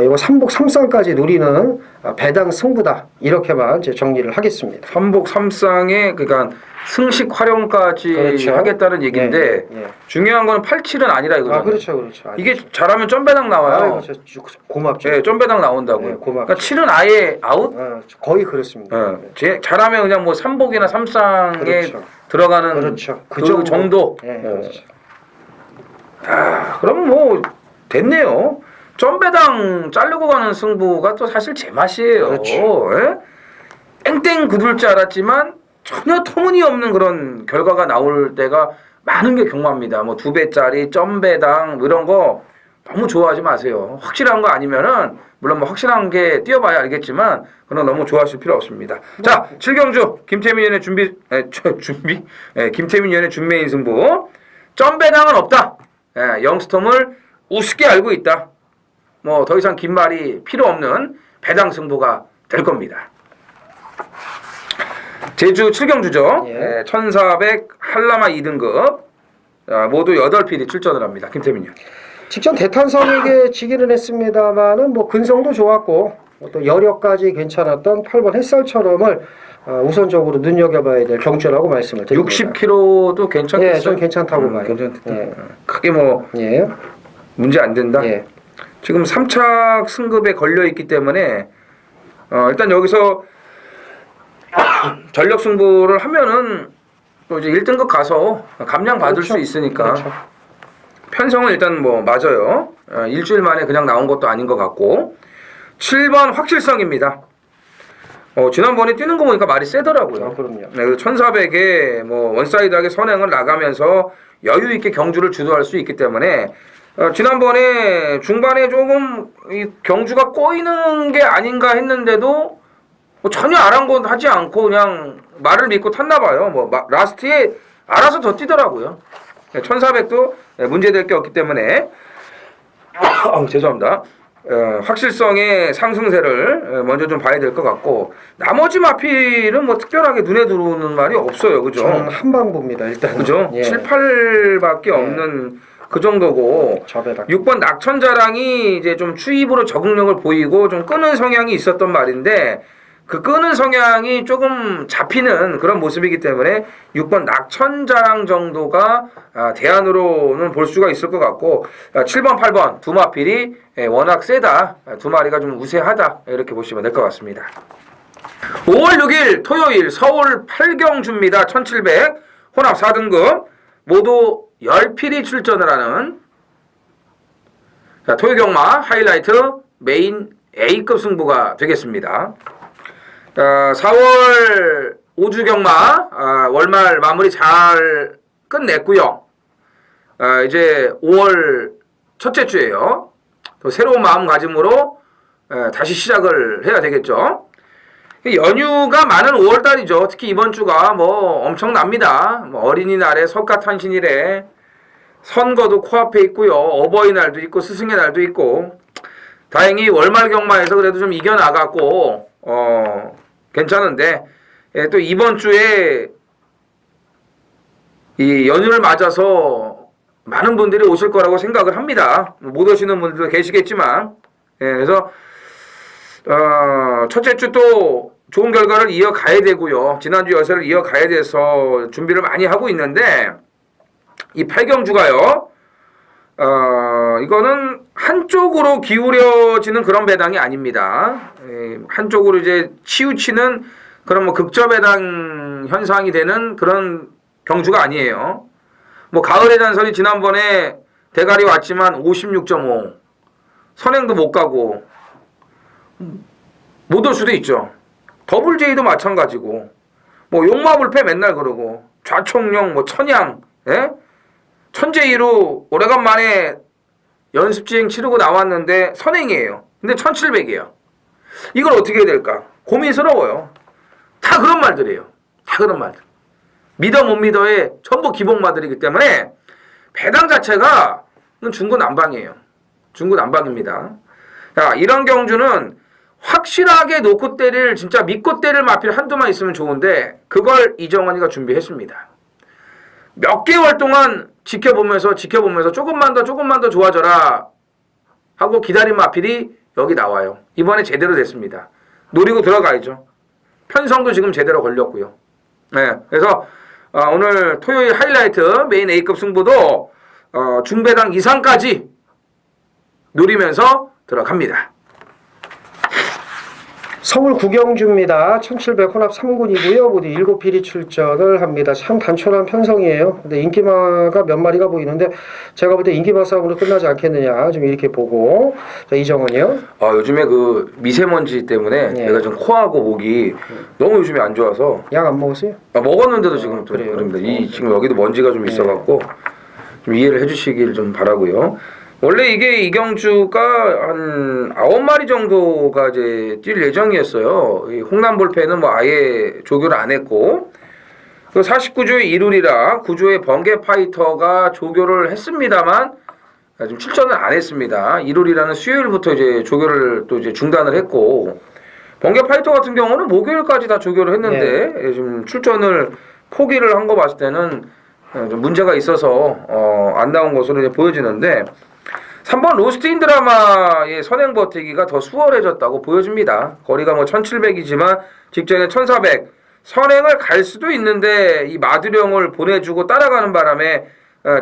이거 삼복 삼쌍까지 노리는 배당 승부다 이렇게만 이제 정리를 하겠습니다. 삼복 삼쌍에 그러니까 승식 활용까지 그렇죠. 하겠다는 얘기인데 예. 중요한 거는 87은 아니라 이거죠. 그렇죠. 이게 잘하면 점배당 나와요. 고맙죠. 네, 점배당 나온다고요. 네, 고맙죠. 그러니까 7은 아예 아웃? 거의 그렇습니다. 잘하면 그냥 뭐 삼복이나 삼쌍에 그렇죠. 들어가는 그렇죠. 그 정도. 네, 그렇죠. 그럼 뭐 됐네요. 점배당 자르고 가는 승부가 또 사실 제 맛이에요. 그렇죠. 예? 땡땡 굳을 줄 알았지만 전혀 터무니없는 그런 결과가 나올 때가 많은 게 경마입니다. 뭐 2배짜리 점배당 뭐 이런 거 너무 좋아하지 마세요. 확실한 거 아니면은 물론 뭐 확실한 게 뛰어봐야 알겠지만 그런 너무 좋아하실 필요 없습니다. 자, 7경주 김태민 위원의 김태민 위원의 준메인 승부. 점배당은 없다. 영스톰을 우습게 알고 있다. 뭐 더 이상 긴 말이 필요 없는 배당 승부가 될 겁니다. 제주 7경주죠. 1400 한라마 2등급 모두 8필이 출전을 합니다. 김태민 위원. 직전 대탄성에게 지기는 했습니다만은 뭐 근성도 좋았고 또 여력까지 괜찮았던 8번 햇살처럼을 우선적으로 눈여겨봐야 될 경주라고 말씀을 드립니다. 60km도 괜찮겠어요? 예, 좀 괜찮다고 봐요. 괜찮다. 예. 크게 뭐 문제 안 된다. 예. 지금 3착 승급에 걸려 있기 때문에 일단 여기서 전력 승부를 하면은 또 이제 1등급 가서 감량 받을 그렇죠. 수 있으니까. 그렇죠. 편성은 일단 뭐 맞아요. 일주일 만에 그냥 나온 것도 아닌 것 같고 7번 확실성입니다. 지난번에 뛰는 거 보니까 말이 세더라고요. 그럼요. 네, 1400에 뭐 원사이드하게 선행을 나가면서 여유 있게 경주를 주도할 수 있기 때문에 지난번에 중반에 조금 이 경주가 꼬이는 게 아닌가 했는데도 뭐 전혀 아랑곳하지 않고 그냥 말을 믿고 탔나 봐요. 뭐 라스트에 알아서 더 뛰더라고요. 1400도 문제될 게 없기 때문에 죄송합니다. 확실성의 상승세를 먼저 좀 봐야 될 것 같고 나머지 마필은 뭐 특별하게 눈에 들어오는 말이 없어요. 그죠? 저는 한방 봅니다. 일단. 그죠? 예. 7, 8밖에 없는 그 정도고 저배다. 6번 낙천자랑이 이제 좀 추입으로 적응력을 보이고 좀 끄는 성향이 있었던 말인데 그 끄는 성향이 조금 잡히는 그런 모습이기 때문에 6번 낙천자랑 정도가 대안으로는 볼 수가 있을 것 같고 7번, 8번 두 마필이 워낙 세다. 두 마리가 좀 우세하다. 이렇게 보시면 될 것 같습니다. 5월 6일 토요일 서울 8경주입니다. 1700 혼합 4등급 모두 10필이 출전을 하는 토요경마 하이라이트 메인 A급 승부가 되겠습니다. 4월 5주 경마 월말 마무리 잘 끝냈고요. 이제 5월 첫째 주예요. 또 새로운 마음가짐으로 다시 시작을 해야 되겠죠. 연휴가 많은 5월달이죠. 특히 이번 주가 뭐 엄청납니다. 뭐 어린이날에 석가탄신일에 선거도 코앞에 있고요. 어버이날도 있고 스승의 날도 있고 다행히 월말 경마에서 그래도 좀 이겨나갔고 괜찮은데 또 이번 주에 이 연휴를 맞아서 많은 분들이 오실 거라고 생각을 합니다. 못 오시는 분들도 계시겠지만 그래서 첫째 주 또 좋은 결과를 이어가야 되고요. 지난주 여세를 이어가야 돼서 준비를 많이 하고 있는데 이 8경주가요. 이거는 한쪽으로 기울여지는 그런 배당이 아닙니다. 한쪽으로 이제 치우치는 그런 뭐 극저배당 현상이 되는 그런 경주가 아니에요. 뭐 가을의 잔선이 지난번에 대가리 왔지만 56.5 선행도 못 가고 못 올 수도 있죠. 더블 J도 마찬가지고 뭐 용마불패 맨날 그러고 좌총령 뭐 천양 천재이루 오래간만에 연습주행 치르고 나왔는데 선행이에요. 근데 1700이에요. 이걸 어떻게 해야 될까? 고민스러워요. 다 그런 말들이에요. 다 그런 말들. 믿어 못 믿어의 전부 기복마들이기 때문에 배당 자체가 중구난방이에요. 중구난방입니다. 자, 이런 경주는 확실하게 놓고 때릴 진짜 믿고 때릴 마필 한두만 있으면 좋은데 그걸 이정원이가 준비했습니다. 몇 개월 동안 지켜보면서 조금만 더 좋아져라 하고 기다린 마필이 여기 나와요. 이번에 제대로 됐습니다. 노리고 들어가야죠. 편성도 지금 제대로 걸렸고요. 그래서 오늘 토요일 하이라이트 메인 A급 승부도 중배당 이상까지 노리면서 들어갑니다. 서울 구경주입니다. 1700 혼합 3군이고요. 모두 7필이 출전을 합니다. 참 단촐한 편성이에요. 근데 인기마가 몇 마리가 보이는데 제가 볼 때 인기마 싸움으로 끝나지 않겠느냐 좀 이렇게 보고. 자, 이정은이요. 요즘에 그 미세먼지 때문에 제가 좀 코하고 목이 너무 요즘에 안 좋아서 약 안 먹었어요? 먹었는데도 지금 또 그래요? 그럽니다. 지금 여기도 먼지가 좀 있어갖고 좀 이해를 해주시길 좀 바라고요. 원래 이게 이경주가 한 9마리 정도가 이제 뛸 예정이었어요. 이 홍남볼패는 뭐 아예 조교를 안 했고, 그 49조의 이룰이라 9조의 번개 파이터가 조교를 했습니다만, 좀 출전을 안 했습니다. 이룰이라는 수요일부터 이제 조교를 또 이제 중단을 했고, 번개 파이터 같은 경우는 목요일까지 다 조교를 했는데, 지금 출전을 포기를 한 거 봤을 때는 좀 문제가 있어서, 안 나온 것으로 이제 보여지는데, 3번 로스트 인 드라마의 선행 버티기가 더 수월해졌다고 보여집니다. 거리가 뭐 1700이지만 직전에 1400 선행을 갈 수도 있는데 이 마두령을 보내주고 따라가는 바람에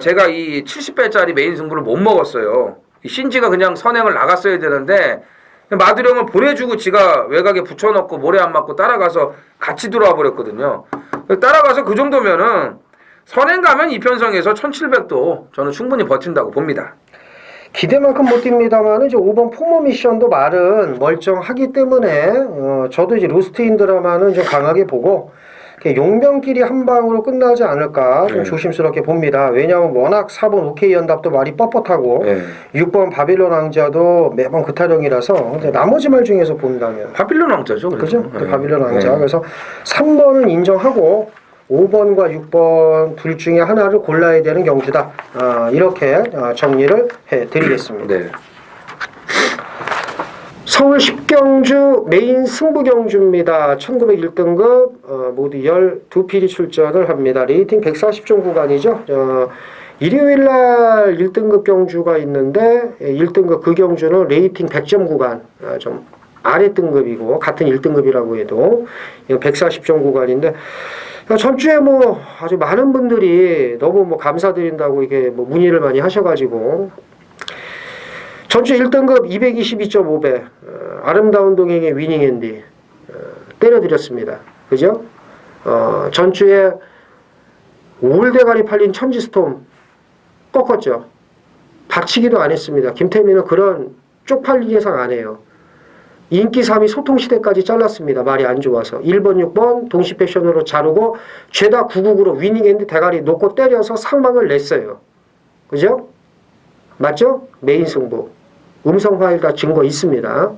제가 이 70배짜리 메인 승부를 못 먹었어요. 이 신지가 그냥 선행을 나갔어야 되는데 마두령을 보내주고 지가 외곽에 붙여놓고 모래 안 맞고 따라가서 같이 들어와 버렸거든요. 따라가서 그 정도면은 선행 가면 이편성에서 1700도 저는 충분히 버틴다고 봅니다. 기대만큼 못 뜁니다만 이제 5번 포모 미션도 말은 멀쩡하기 때문에 저도 이제 로스트 인 드라마는 좀 강하게 보고 용병끼리 한 방으로 끝나지 않을까 좀 조심스럽게 봅니다. 왜냐하면 워낙 4번 OK 연답도 말이 뻣뻣하고 6번 바빌론 왕자도 매번 그 타령이라서 근데 나머지 말 중에서 본다면 바빌론 왕자죠. 그죠? 바빌론 왕자. 그래서 3번은 인정하고 5번과 6번 둘 중에 하나를 골라야 되는 경주다. 이렇게 정리를 해드리겠습니다. 네. 서울 10경주 메인 승부 경주입니다. 1901등급 모두 12필이 출전을 합니다. 레이팅 140점 구간이죠. 일요일날 1등급 경주가 있는데 1등급 그 경주는 레이팅 100점 구간 좀 아래 등급이고 같은 1등급이라고 해도 140점 구간인데 전주에 뭐 아주 많은 분들이 너무 뭐 감사드린다고 이게 뭐 문의를 많이 하셔가지고 전주 1등급 222.5배 아름다운 동행의 위닝 앤디 때려드렸습니다. 그죠? 전주에 5일대가리 팔린 천지스톰 꺾었죠. 박치기도 안 했습니다. 김태민은 그런 쪽팔린 예상 안 해요. 인기 3위 소통시대까지 잘랐습니다. 말이 안 좋아서. 1번, 6번 동시 패션으로 자르고 죄다 999로 위닝 앤디 대가리 놓고 때려서 상망을 냈어요. 그죠? 맞죠? 메인 승부. 음성 파일 다 증거 있습니다.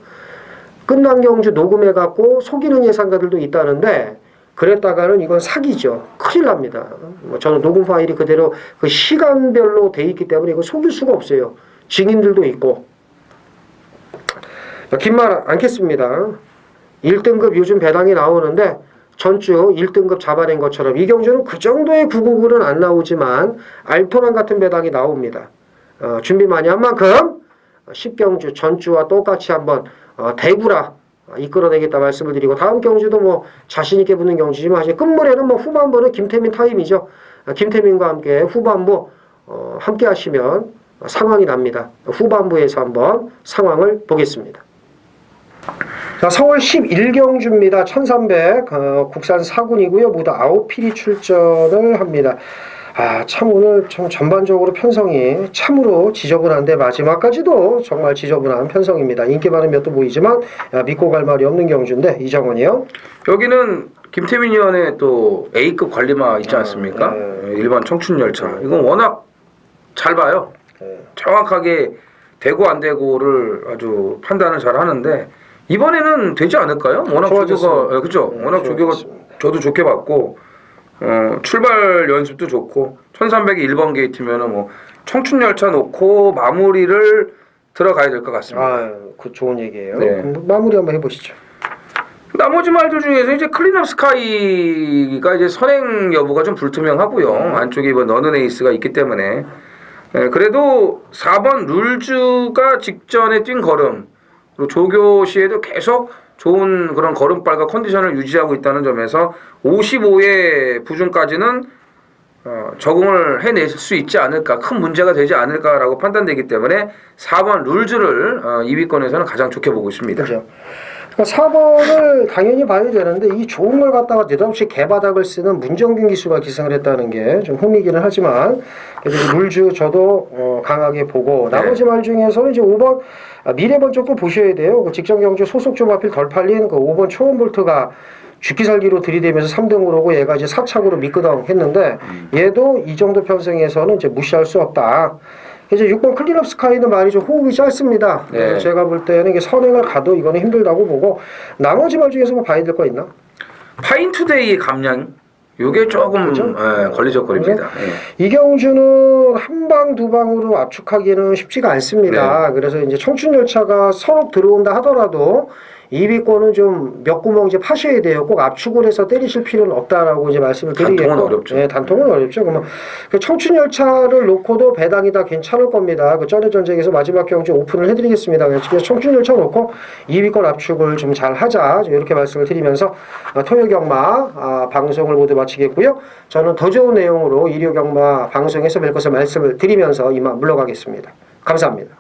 끝난 경주 녹음해갖고 속이는 예상가들도 있다는데 그랬다가는 이건 사기죠. 큰일 납니다. 저는 녹음 파일이 그대로 그 시간별로 돼 있기 때문에 이거 속일 수가 없어요. 증인들도 있고. 긴 말 않겠습니다. 1등급 요즘 배당이 나오는데 전주 1등급 잡아낸 것처럼 이 경주는 그 정도의 999는 안 나오지만 알토란 같은 배당이 나옵니다. 준비 많이 한 만큼 10경주 전주와 똑같이 한번 대구라 이끌어내겠다 말씀을 드리고 다음 경주도 뭐 자신있게 붙는 경주지만 사실 끝물에는 뭐 후반부는 김태민 타임이죠. 김태민과 함께 후반부 함께 하시면 상황이 납니다. 후반부에서 한번 상황을 보겠습니다. 자, 서울 11경주입니다. 1300 국산 4군이고요. 모두 9필이 출전을 합니다. 참 오늘 좀 전반적으로 편성이 참으로 지저분한데 마지막까지도 정말 지저분한 편성입니다. 인기 많은 몇도 보이지만 믿고 갈 말이 없는 경주인데 이정원이요. 여기는 김태민 의원의 또 A급 관리마 있지 않습니까? 일반 청춘열차. 이건 워낙 잘 봐요. 정확하게 되고 안 되고를 아주 판단을 잘 하는데 이번에는 되지 않을까요? 워낙 조교가 그죠? 워낙 조교가 저도 좋게 봤고 출발 연습도 좋고 1300이 1번 게이트면은 뭐 청춘열차 놓고 마무리를 들어가야 될 것 같습니다. 그 좋은 얘기예요. 네. 마무리 한번 해보시죠. 나머지 말들 중에서 이제 클린업 스카이가 이제 선행 여부가 좀 불투명하고요. 안쪽에 이번 너는 에이스가 있기 때문에 그래도 4번 룰즈가 직전에 뛴 걸음 그리고 조교 시에도 계속 좋은 그런 걸음발과 컨디션을 유지하고 있다는 점에서 55의 부준까지는 적응을 해낼 수 있지 않을까, 큰 문제가 되지 않을까라고 판단되기 때문에 4번 룰즈를 2위권에서는 가장 좋게 보고 있습니다. 그렇죠. 4번을 당연히 봐야 되는데 이 좋은 걸 갖다가 느닷없이 개바닥을 쓰는 문정균 기수가 기승을 했다는 게 좀 흠이기는 하지만 그래서 룰즈 저도 강하게 보고 나머지 말 중에서는 이제 5번 미래번 쪽도 보셔야 돼요. 그 직전 경주 소속 좀 하필 덜 팔린 그 5번 초원볼트가 죽기 살기로 들이대면서 3등으로 오고 얘가 이제 4착으로 미끄덩 했는데 얘도 이 정도 편성에서는 이제 무시할 수 없다. 이제 6번 클린업 스카이는 말이 좀 호흡이 짧습니다. 네. 제가 볼 때는 이게 선행을 가도 이거는 힘들다고 보고 나머지 말 중에서 뭐 봐야 될 거 있나? 파인투데이의 감량 요게 조금 그렇죠? 걸리적거립니다. 이 경주는 한 방, 두 방으로 압축하기는 쉽지가 않습니다. 그래서 이제 청춘열차가 서로 들어온다 하더라도 2위권은 좀 몇 구멍 이제 파셔야 돼요. 꼭 압축을 해서 때리실 필요는 없다라고 이제 말씀을 드리겠고. 단통은 어렵죠. 네, 단통은 어렵죠. 그러면 그 청춘열차를 놓고도 배당이 다 괜찮을 겁니다. 그 전의 전쟁에서 마지막 경주 오픈을 해드리겠습니다. 그래서 청춘열차 놓고 2위권 압축을 좀 잘 하자. 이렇게 말씀을 드리면서 토요경마 방송을 모두 마치겠고요. 저는 더 좋은 내용으로 일요경마 방송에서 뵐 것을 말씀을 드리면서 이만 물러가겠습니다. 감사합니다.